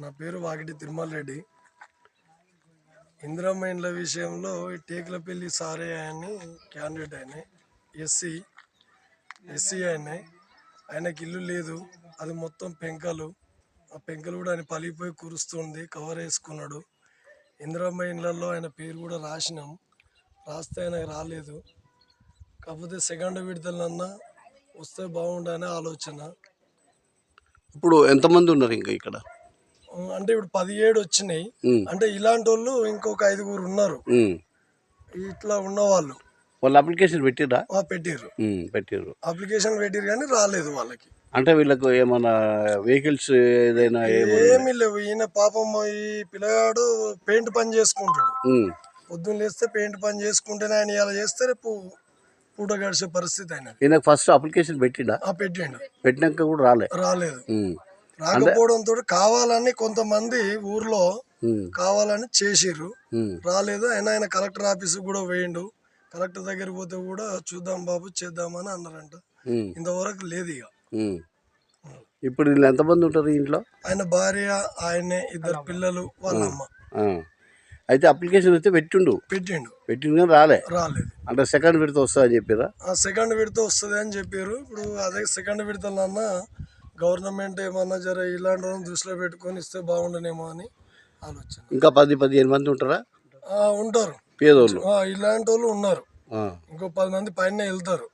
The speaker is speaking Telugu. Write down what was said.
నా పేరు వాకిటి తిరుమల రెడ్డి. ఇందిరమ్మ ఇండ్ల విషయంలో ఈ టేకులపల్లి సారే అని క్యాండిడేట్ అయినాయి. ఎస్సీ అయినాయి. ఆయనకి ఇల్లు లేదు, అది మొత్తం పెంకలు. ఆ పెంకలు కూడా ఆయన పలిగిపోయి కురుస్తుంది, కవర్ వేసుకున్నాడు. ఇందిరమ్మ ఇండ్లలో ఆయన పేరు కూడా రాసినాం, రాస్తే ఆయనకు రాలేదు. కాకపోతే సెకండ్ విడతలన్నా వస్తే బాగుండనే ఆలోచన. ఇప్పుడు ఎంతమంది ఉన్నారు ఇంకా ఇక్కడ? అంటే ఇప్పుడు 17 వచ్చినాయి. అంటే ఇలాంటి వాళ్ళు ఇంకొక 5 ఉన్నారు. ఇట్లా ఉన్నవాళ్ళు అప్లికేషన్ పెట్టిరా? పెట్టిర్రు అప్లికేషన్ పెట్టిరు కానీ రాలేదు వాళ్ళకి. అంటే వీళ్ళకు ఏమన్నా వెహికల్స్ ఏదైనా ఏమీ లేవు. ఈయన పాపం ఈ పిల్లగాడు పెయింట్ పని చేసుకుంటాడు. పొద్దున్న లేస్తే పెయింట్ పని చేసుకుంటేనే ఆయన ఇలా చేస్తే రేపు పూట గడిచే పరిస్థితి ఆయన. ఈయన ఫస్ట్ అప్లికేషన్ పెట్టిండు. పెట్టినాక కూడా రాలేదు. రాకపోవడంతో కావాలని కొంతమంది ఊర్లో కావాలని చేసిర్రు, రాలేదు. ఆయన కలెక్టర్ ఆఫీస్ కూడా వేయండు. కలెక్టర్ దగ్గర పోతే కూడా చూద్దాం బాబు చేద్దామని అన్నారంట. ఇంతవరకు లేదు. ఇక ఇప్పుడు ఎంతమంది ఉంటారు ఇంట్లో? ఆయన భార్య, ఆయనే, 2 పిల్లలు, వాళ్ళ అమ్మ. అయితే అప్లికేషన్ అయితే పెట్టిండు కానీ రాలేదు. అంటే సెకండ్ విడత వస్తుంది అని చెప్పారా? సెకండ్ విడత వస్తుంది అని చెప్పారు. ఇప్పుడు అదే సెకండ్ విడతలన్నా గవర్నమెంట్ ఏమన్నా జర ఇలాంటి వాళ్ళని దృష్టిలో పెట్టుకొని ఇస్తే బాగుండనేమో అని ఆలోచన. ఇంకా 10-15 మంది ఉంటారా? ఉంటారు పేదోళ్ళు. ఇలాంటి వాళ్ళు ఉన్నారు. ఇంకో 10 మంది పైన వెళ్తారు.